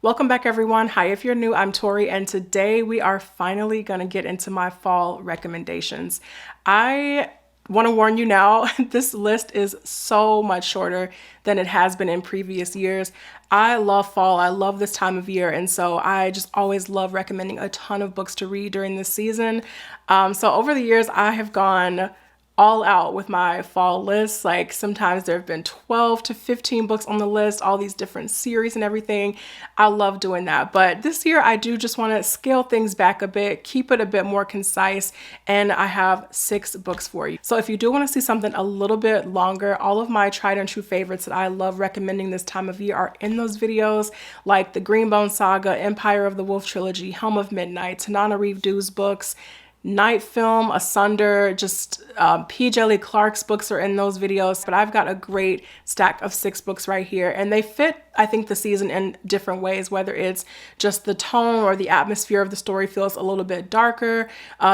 Welcome back, everyone. Hi, if you're new, I'm Tori, and today we are finally going to get into my fall recommendations. I want to warn you now, this list is so much shorter than it has been in previous years. I love fall. I love this time of year, and so I just always love recommending a ton of books to read during this season. So over the years, I have gone all out with my fall list. Like sometimes there have been 12 to 15 books on the list, all these different series and everything. I love doing that. But this year I do just want to scale things back a bit, keep it a bit more concise, and I have 6 books for you. So if you do want to see something a little bit longer, all of my tried and true favorites that I love recommending this time of year are in those videos, like the Greenbone Saga, Empire of the Wolf Trilogy, Helm of Midnight, Tanana Reeve Dew's books, Night Film, Asunder, just P. Jelly Clark's books are in those videos. But I've got a great stack of 6 books right here, and they fit, I think, the season in different ways, whether it's just the tone or the atmosphere of the story feels a little bit darker,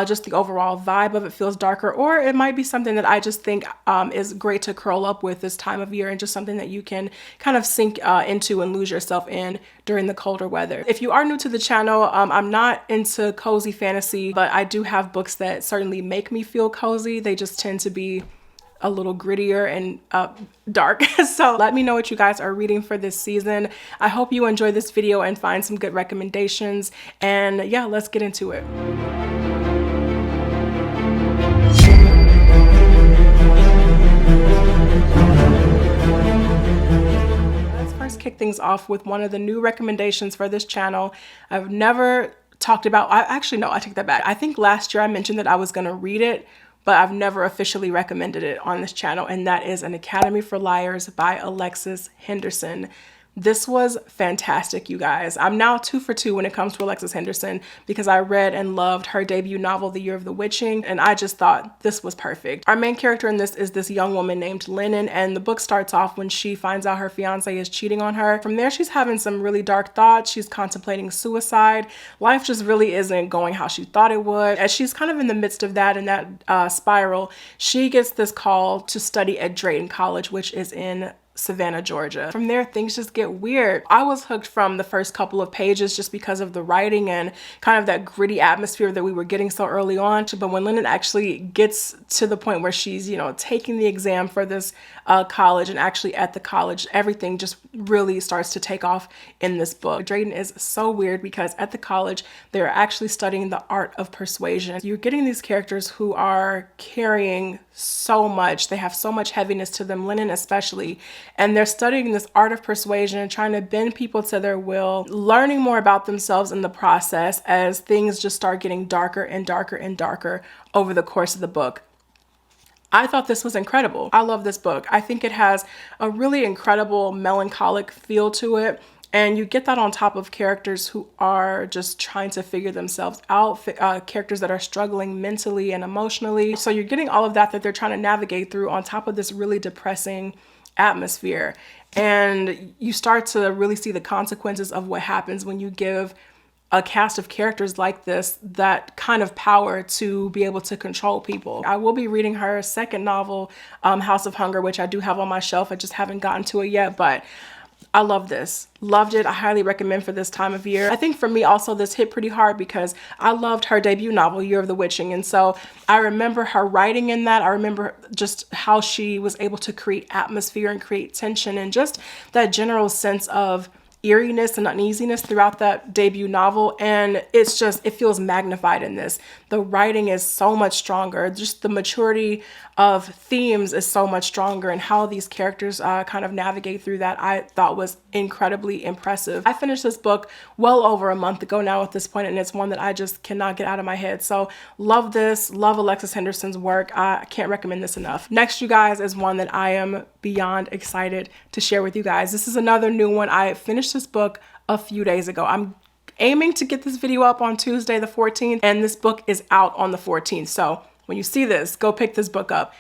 just the overall vibe of it feels darker, or it might be something that I just think is great to curl up with this time of year and just something that you can kind of sink into and lose yourself in during the colder weather. If you are new to the channel, I'm not into cozy fantasy, but I do have books that certainly make me feel cozy. They just tend to be a little grittier and dark. So let me know what you guys are reading for this season. I hope you enjoy this video and find some good recommendations. And yeah, let's get into it. Kick things off with one of the new recommendations for this channel. I've never talked about, I take that back. I think last year I mentioned that I was going to read it, but I've never officially recommended it on this channel, and that is An Academy for Liars by Alexis Henderson. This was fantastic, you guys. I'm now 2 for 2 when it comes to Alexis Henderson because I read and loved her debut novel, The Year of the Witching, and I just thought this was perfect. Our main character in this is this young woman named Lennon, and the book starts off when she finds out her fiance is cheating on her. From there, she's having some really dark thoughts. She's contemplating suicide. Life just really isn't going how she thought it would. As she's kind of in the midst of that, in that spiral, she gets this call to study at Drayton College, which is in Savannah, Georgia. From there, things just get weird. I was hooked from the first couple of pages just because of the writing and kind of that gritty atmosphere that we were getting so early on. But when Lennon actually gets to the point where she's, taking the exam for this college and actually at the college, everything just really starts to take off in this book. Drayton is so weird because at the college, they're actually studying the art of persuasion. You're getting these characters who are carrying so much. They have so much heaviness to them, Lennon especially. And they're studying this art of persuasion and trying to bend people to their will, learning more about themselves in the process as things just start getting darker and darker and darker over the course of the book. I thought this was incredible. I love this book. I think it has a really incredible melancholic feel to it. And you get that on top of characters who are just trying to figure themselves out, characters that are struggling mentally and emotionally. So you're getting all of that they're trying to navigate through on top of this really depressing atmosphere. And you start to really see the consequences of what happens when you give a cast of characters like this that kind of power to be able to control people. I will be reading her second novel, House of Hunger, which I do have on my shelf. I just haven't gotten to it yet, but I love this. Loved it. I highly recommend for this time of year. I think for me also this hit pretty hard because I loved her debut novel, Year of the Witching. And so I remember her writing in that. I remember just how she was able to create atmosphere and create tension and just that general sense of eeriness and uneasiness throughout that debut novel. And it feels magnified in this. The writing is so much stronger. Just the maturity of themes is so much stronger, and how these characters kind of navigate through that I thought was incredibly impressive. I finished this book well over a month ago now at this point, and it's one that I just cannot get out of my head. So love this, love Alexis Henderson's work. I can't recommend this enough. Next, you guys, is one that I am beyond excited to share with you guys. This is another new one. I finished this book a few days ago. I'm aiming to get this video up on Tuesday the 14th, and this book is out on the 14th. So when you see this, go pick this book up.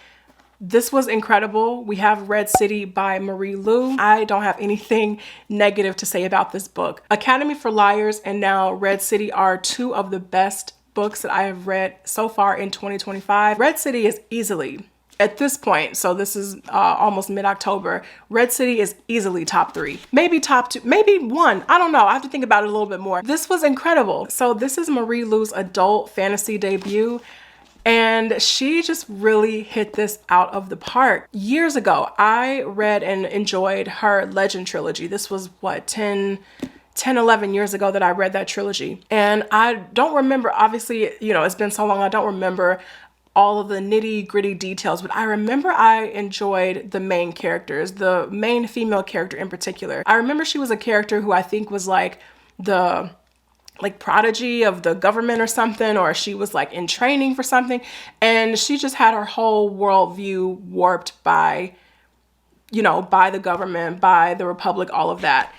This was incredible. We have Red City by Marie Lu. I don't have anything negative to say about this book. Academy for Liars and now Red City are 2 of the best books that I have read so far in 2025. Red City is easily at this point, so this is almost mid-October, Red City is easily top 3, maybe top 2, maybe 1. I don't know. I have to think about it a little bit more. This was incredible. So this is Marie Lu's adult fantasy debut, and she just really hit this out of the park. Years ago, I read and enjoyed her Legend trilogy. This was what, 10, 11 years ago that I read that trilogy. And I don't remember, obviously, you know, it's been so long, I don't remember all of the nitty gritty details, but I remember I enjoyed the main characters, the main female character in particular. I remember she was a character who I think was like the prodigy of the government or something, or she was like in training for something. And she just had her whole worldview warped by, you know, by the government, by the Republic, all of that.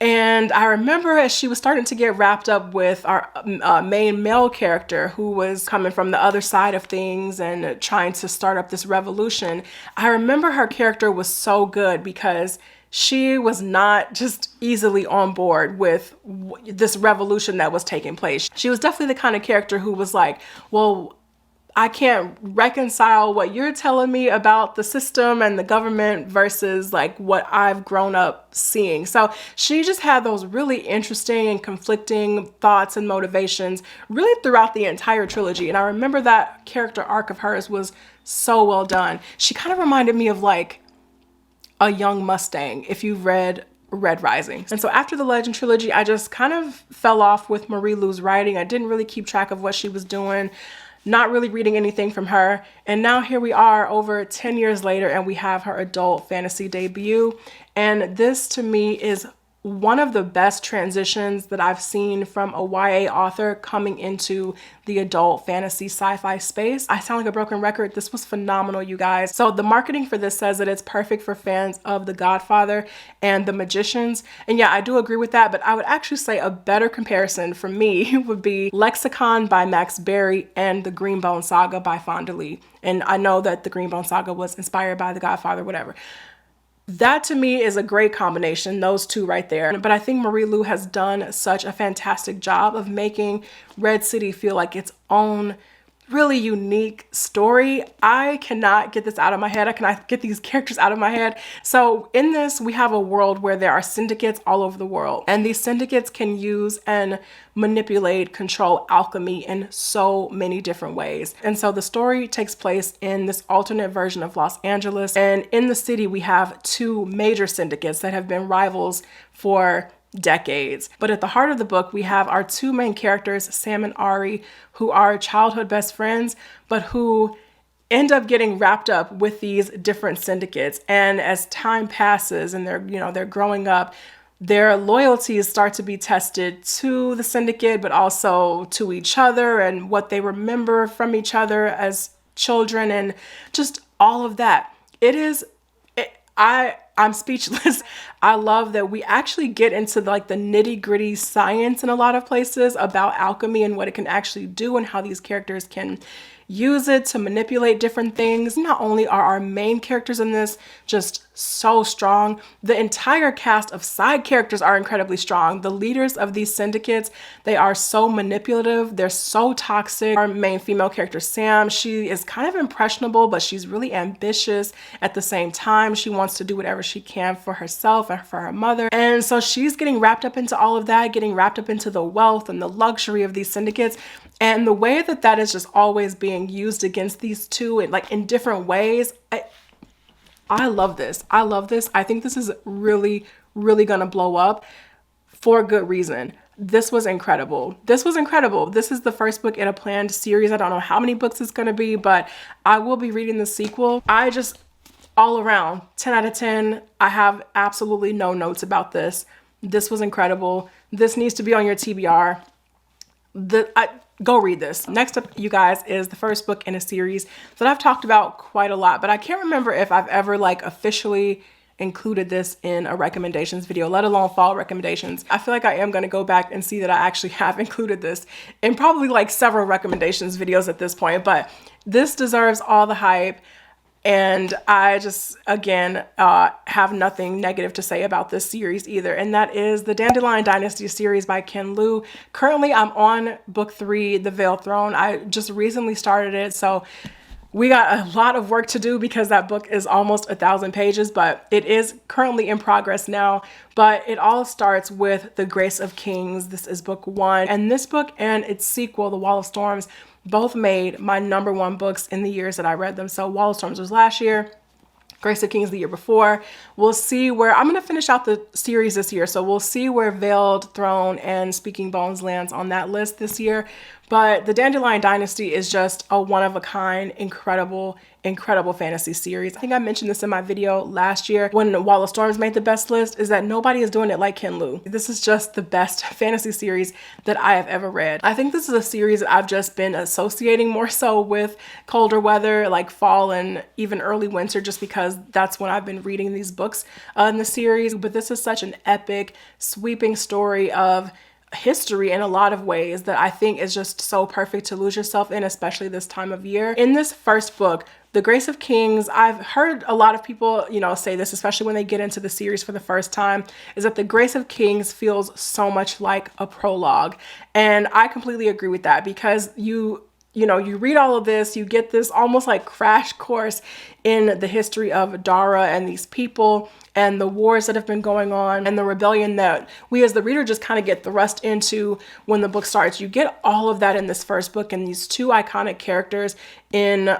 And I remember as she was starting to get wrapped up with our main male character who was coming from the other side of things and trying to start up this revolution, I remember her character was so good because she was not just easily on board with this revolution that was taking place. She was definitely the kind of character who was like, well, I can't reconcile what you're telling me about the system and the government versus like what I've grown up seeing. So she just had those really interesting and conflicting thoughts and motivations really throughout the entire trilogy. And I remember that character arc of hers was so well done. She kind of reminded me of like a young Mustang, if you've read Red Rising. And so after the Legend trilogy, I just kind of fell off with Marie Lu's writing. I didn't really keep track of what she was doing. Not really reading anything from her. And now here we are over 10 years later and we have her adult fantasy debut. And this to me is one of the best transitions that I've seen from a YA author coming into the adult fantasy sci-fi space. I sound like a broken record. This was phenomenal, you guys. So the marketing for this says that it's perfect for fans of The Godfather and The Magicians. And yeah, I do agree with that, but I would actually say a better comparison for me would be Lexicon by Max Berry and The Greenbone Saga by Fonda Lee. And I know that The Greenbone Saga was inspired by The Godfather, whatever. That to me is a great combination, those two right there. But I think Marie Lu has done such a fantastic job of making Red City feel like its own really unique story. I cannot get this out of my head. I cannot get these characters out of my head. So in this, we have a world where there are syndicates all over the world. And these syndicates can use and manipulate, control alchemy in so many different ways. And so the story takes place in this alternate version of Los Angeles. And in the city, we have two major syndicates that have been rivals for decades. But at the heart of the book, we have our two main characters, Sam and Ari, who are childhood best friends, but who end up getting wrapped up with these different syndicates. And as time passes and they're growing up, their loyalties start to be tested to the syndicate, but also to each other and what they remember from each other as children and just all of that. I'm speechless. I love that we actually get into like the nitty gritty science in a lot of places about alchemy and what it can actually do and how these characters can use it to manipulate different things. Not only are our main characters in this just so strong, the entire cast of side characters are incredibly strong. The leaders of these syndicates, they are so manipulative. They're so toxic. Our main female character, Sam, she is kind of impressionable, but she's really ambitious at the same time. She wants to do whatever she can for herself and for her mother. And so she's getting wrapped up into all of that, getting wrapped up into the wealth and the luxury of these syndicates. And the way that that is just always being used against these two and like in different ways, I love this. I love this. I think this is really, really gonna blow up for good reason. This was incredible. This was incredible. This is the first book in a planned series. I don't know how many books it's gonna be, but I will be reading the sequel. I just, all around, 10 out of 10. I have absolutely no notes about this. This was incredible. This needs to be on your TBR. Go read this. Next up, you guys, is the first book in a series that I've talked about quite a lot, but I can't remember if I've ever like officially included this in a recommendations video, let alone fall recommendations. I feel like I am going to go back and see that I actually have included this in probably like several recommendations videos at this point, but this deserves all the hype. And I just, again, have nothing negative to say about this series either. And that is the Dandelion Dynasty series by Ken Liu. Currently, I'm on book 3, The Veiled Throne. I just recently started it. So We got a lot of work to do because that book is almost 1,000 pages, but it is currently in progress now. But it all starts with The Grace of Kings. This is book 1. And this book and its sequel, The Wall of Storms, both made my #1 books in the years that I read them. So Wall of Storms was last year. Grace of Kings the year before. We'll see where, I'm going to finish out the series this year, so we'll see where Veiled Throne and Speaking Bones lands on that list this year. But the Dandelion Dynasty is just a one-of-a-kind, incredible fantasy series. I think I mentioned this in my video last year when Wall of Storms made the best list, is that nobody is doing it like Ken Liu. This is just the best fantasy series that I have ever read. I think this is a series that I've just been associating more so with colder weather, like fall and even early winter, just because that's when I've been reading these books in the series. But this is such an epic, sweeping story of history in a lot of ways that I think is just so perfect to lose yourself in, especially this time of year. In this first book, The Grace of Kings, I've heard a lot of people, say this, especially when they get into the series for the first time, is that The Grace of Kings feels so much like a prologue. And I completely agree with that, because you read all of this, you get this almost like crash course in the history of Dara and these people and the wars that have been going on and the rebellion that we as the reader just kind of get thrust into when the book starts. You get all of that in this first book and these two iconic characters in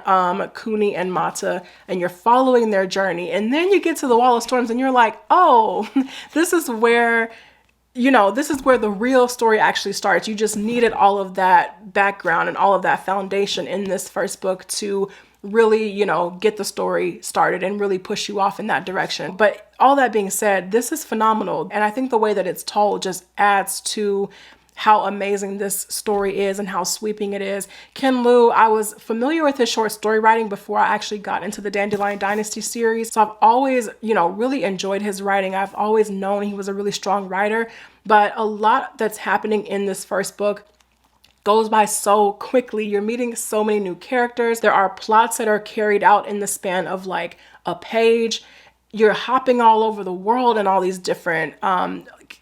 Kuni and Mata, and you're following their journey. And then you get to the Wall of Storms and you're like, oh, this is where the real story actually starts. You just needed all of that background and all of that foundation in this first book to really, get the story started and really push you off in that direction. But all that being said, this is phenomenal. And I think the way that it's told just adds to how amazing this story is and how sweeping it is. Ken Liu, I was familiar with his short story writing before I actually got into the Dandelion Dynasty series. So I've always, really enjoyed his writing. I've always known he was a really strong writer, but a lot that's happening in this first book goes by so quickly. You're meeting so many new characters. There are plots that are carried out in the span of like a page. You're hopping all over the world and all these different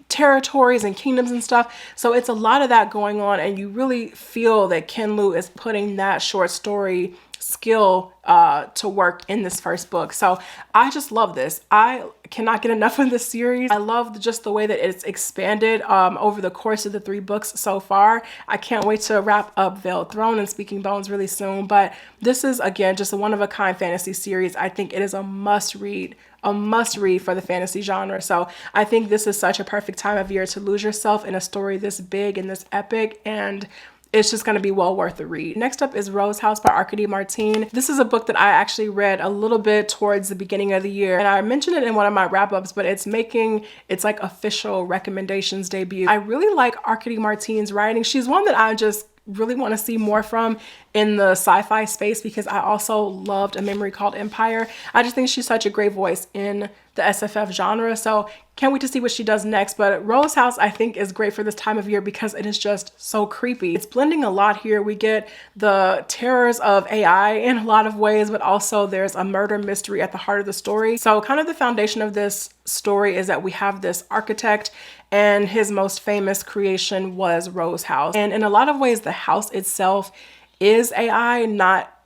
territories and kingdoms and stuff. So it's a lot of that going on, and you really feel that Ken Liu is putting that short story skill to work in this first book. So I just love this. I cannot get enough of this series. I love just the way that it's expanded over the course of the 3 books so far. I can't wait to wrap up Veiled Throne and Speaking Bones really soon. But this is, again, just a one-of-a-kind fantasy series. I think it is a must-read for the fantasy genre. So I think this is such a perfect time of year to lose yourself in a story this big and this epic, and it's just going to be well worth the read. Next up is Rose House by Arkady Martine. This is a book that I actually read a little bit towards the beginning of the year, and I mentioned it in one of my wrap-ups, but it's making its like official recommendations debut. I really like Arkady Martine's writing. She's one that I just really want to see more from in the sci-fi space, because I also loved A Memory Called Empire. I just think she's such a great voice in the SFF genre, so can't wait to see what she does next. But Rose House, I think, is great for this time of year because it is just so creepy. It's blending a lot here. We get the terrors of AI in a lot of ways, but also there's a murder mystery at the heart of the story. So kind of the foundation of this story is that we have this architect, and his most famous creation was Rose House. And in a lot of ways, the house itself is AI, not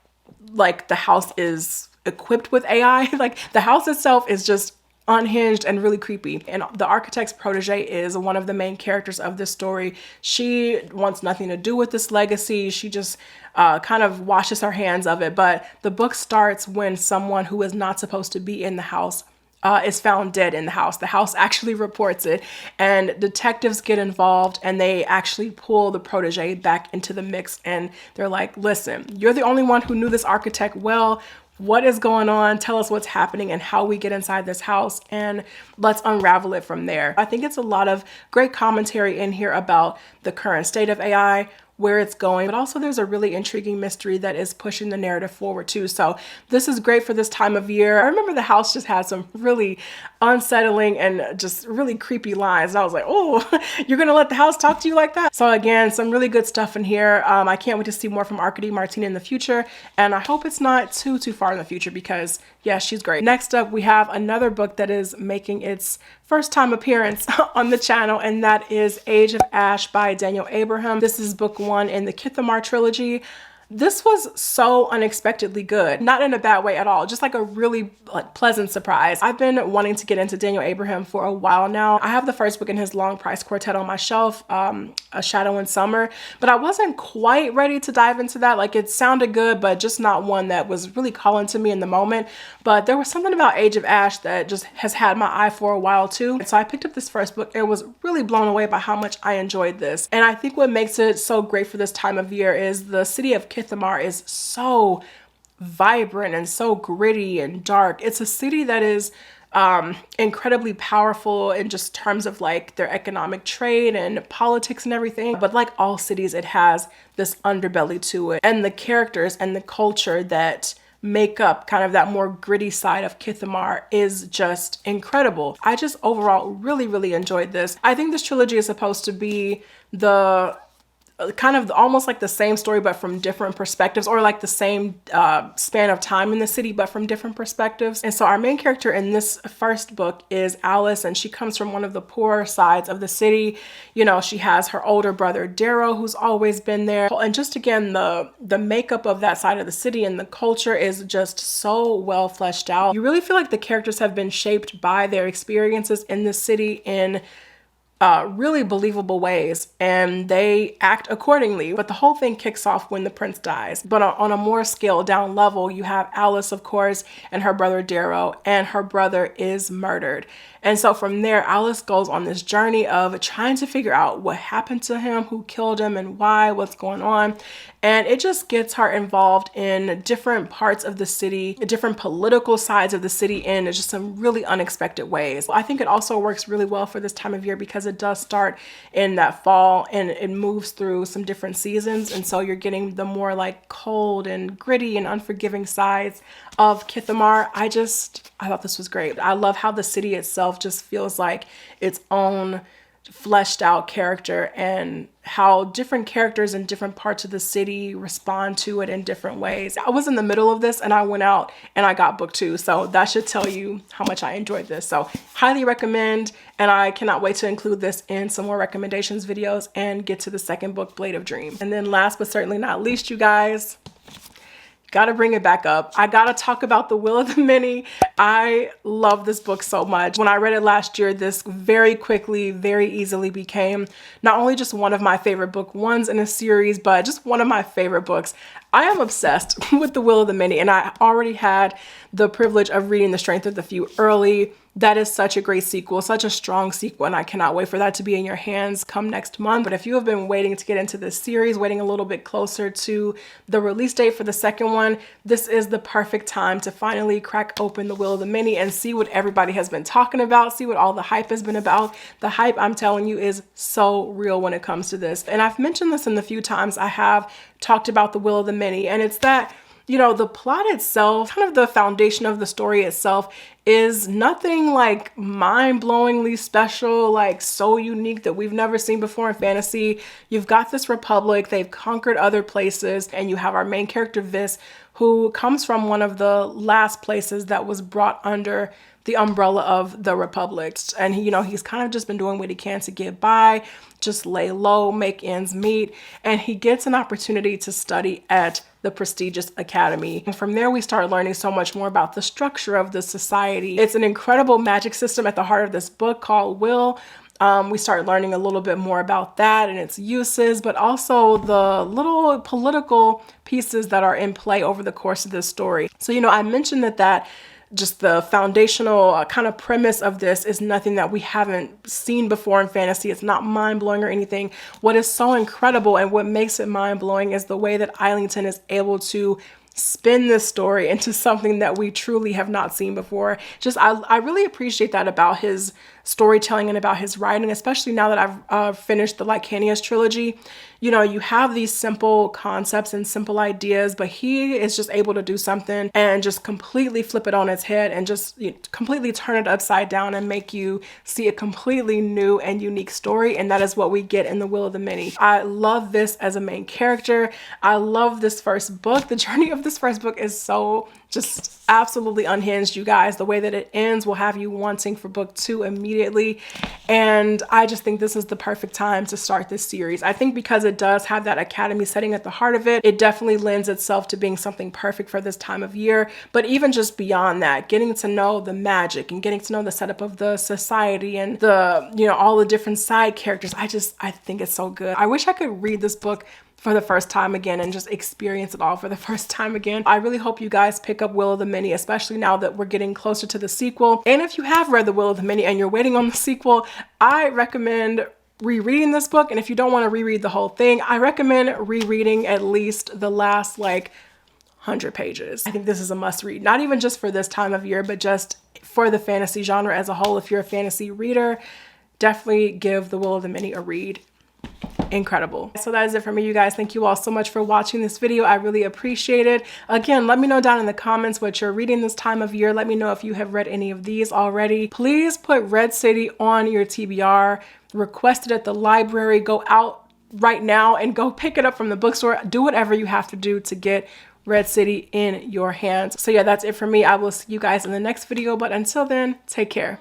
like the house is equipped with AI. Like the house itself is just unhinged and really creepy. And the architect's protege is one of the main characters of this story. She wants nothing to do with this legacy. She just kind of washes her hands of it. But the book starts when someone who is not supposed to be in the house is found dead in the house. The house actually reports it, and detectives get involved, and they actually pull the protege back into the mix. And they're like, listen, you're the only one who knew this architect well. What is going on? Tell us what's happening and how we get inside this house, and let's unravel it from there. I think it's a lot of great commentary in here about the current state of AI, where it's going, but also there's a really intriguing mystery that is pushing the narrative forward too. So this is great for this time of year. I remember the house just had some really unsettling and just really creepy lines. And I was like, oh, you're gonna let the house talk to you like that? So again, some really good stuff in here. I can't wait to see more from Arkady Martine in the future. And I hope it's not too far in the future, because yeah, she's great. Next up, we have another book that is making its first time appearance on the channel, and that is Age of Ash by Daniel Abraham. This is book 1 in the Kithamar trilogy. This was so unexpectedly good, not in a bad way at all, just like a really like pleasant surprise. I've been wanting to get into Daniel Abraham for a while now. I have the first book in his Long Price Quartet on my shelf, A Shadow in Summer, but I wasn't quite ready to dive into that. Like, it sounded good, but just not one that was really calling to me in the moment. But there was something about Age of Ash that just has had my eye for a while too. And so I picked up this first book and was really blown away by how much I enjoyed this. And I think what makes it so great for this time of year is the city of Kithamar is so vibrant and so gritty and dark. It's a city that is incredibly powerful in just terms of like their economic trade and politics and everything. But like all cities, it has this underbelly to it, and the characters and the culture that make up kind of that more gritty side of Kithamar is just incredible. I just overall really enjoyed this. I think this trilogy is supposed to be the kind of almost like the same story but from different perspectives, or like the same span of time in the city but from different perspectives. And so our main character in this first book is Alice, and she comes from one of the poorer sides of the city. You know, she has her older brother Darrow, who's always been there, and just again the makeup of that side of the city and the culture is just so well fleshed out. You really feel like the characters have been shaped by their experiences in the city in really believable ways, and they act accordingly. But the whole thing kicks off when the prince dies. But on a more scaled down level, you have Alice, of course, and her brother Darrow, and her brother is murdered. And so from there, Alice goes on this journey of trying to figure out what happened to him, who killed him, and why, what's going on. And it just gets her involved in different parts of the city, different political sides of the city in just some really unexpected ways. I think it also works really well for this time of year because it does start in that fall and it moves through some different seasons. And so you're getting the more like cold and gritty and unforgiving sides of Kithamar. I thought this was great. I love how the city itself just feels like its own fleshed out character, and how different characters in different parts of the city respond to it in different ways. I was in the middle of this and I went out and I got book 2. So that should tell you how much I enjoyed this. So highly recommend, and I cannot wait to include this in some more recommendations videos and get to the second book, Blade of Dream. And then last but certainly not least, you guys, gotta bring it back up. I gotta talk about The Will of the Many. I love this book so much. When I read it last year, this very quickly, very easily became not only just one of my favorite book ones in a series, but just one of my favorite books. I am obsessed with The Will of the Many, and I already had the privilege of reading The Strength of the Few early. That is such a great sequel, such a strong sequel, and I cannot wait for that to be in your hands come next month. But if you have been waiting to get into this series, waiting a little bit closer to the release date for the second one, this is the perfect time to finally crack open The Will of the Many and see what everybody has been talking about, see what all the hype has been about. The hype, I'm telling you, is so real when it comes to this. And I've mentioned this in the few times I have talked about The Will of the Many, and it's that, you know, the plot itself, kind of the foundation of the story itself, is nothing like mind-blowingly special, like so unique that we've never seen before in fantasy. You've got this republic, they've conquered other places, and you have our main character Vis, who comes from one of the last places that was brought under the umbrella of the Republic. And he, you know, he's kind of just been doing what he can to get by, just lay low, make ends meet. And he gets an opportunity to study at the prestigious academy. And from there, we start learning so much more about the structure of the society. It's an incredible magic system at the heart of this book called Will. We start learning a little bit more about that and its uses, but also the little political pieces that are in play over the course of this story. So, you know, I mentioned that just the foundational kind of premise of this is nothing that we haven't seen before in fantasy. It's not mind-blowing or anything. What is so incredible and what makes it mind-blowing is the way that Islington is able to spin this story into something that we truly have not seen before. Just, I really appreciate that about his storytelling and about his writing, especially now that I've finished the Lycanius trilogy. You know, you have these simple concepts and simple ideas, but he is just able to do something and just completely flip it on its head and just completely turn it upside down and make you see a completely new and unique story. And that is what we get in The Will of the Many. I love this as a main character. I love this first book. The journey of this first book is so just absolutely unhinged, you guys. The way that it ends will have you wanting for book 2 immediately. immediately. And I just think this is the perfect time to start this series. I think because it does have that academy setting at the heart of it, it definitely lends itself to being something perfect for this time of year. But even just beyond that, getting to know the magic and getting to know the setup of the society and the, you know, all the different side characters, I think it's so good. I wish I could read this book for the first time again and just experience it all for the first time again. I really hope you guys pick up Will of the Many, especially now that we're getting closer to the sequel. And if you have read the Will of the Many and you're waiting on the sequel, I recommend rereading this book. And if you don't want to reread the whole thing, I recommend rereading at least the last like 100 pages. I think this is a must read, not even just for this time of year, but just for the fantasy genre as a whole. If you're a fantasy reader, definitely give the Will of the Many a read. Incredible. So that is it for me, you guys. Thank you all so much for watching this video. I really appreciate it. Again, let me know down in the comments what you're reading this time of year. Let me know if you have read any of these already. Please put Red City on your TBR. Request it at the library. Go out right now and go pick it up from the bookstore. Do whatever you have to do to get Red City in your hands. So yeah, that's it for me. I will see you guys in the next video, but until then, take care.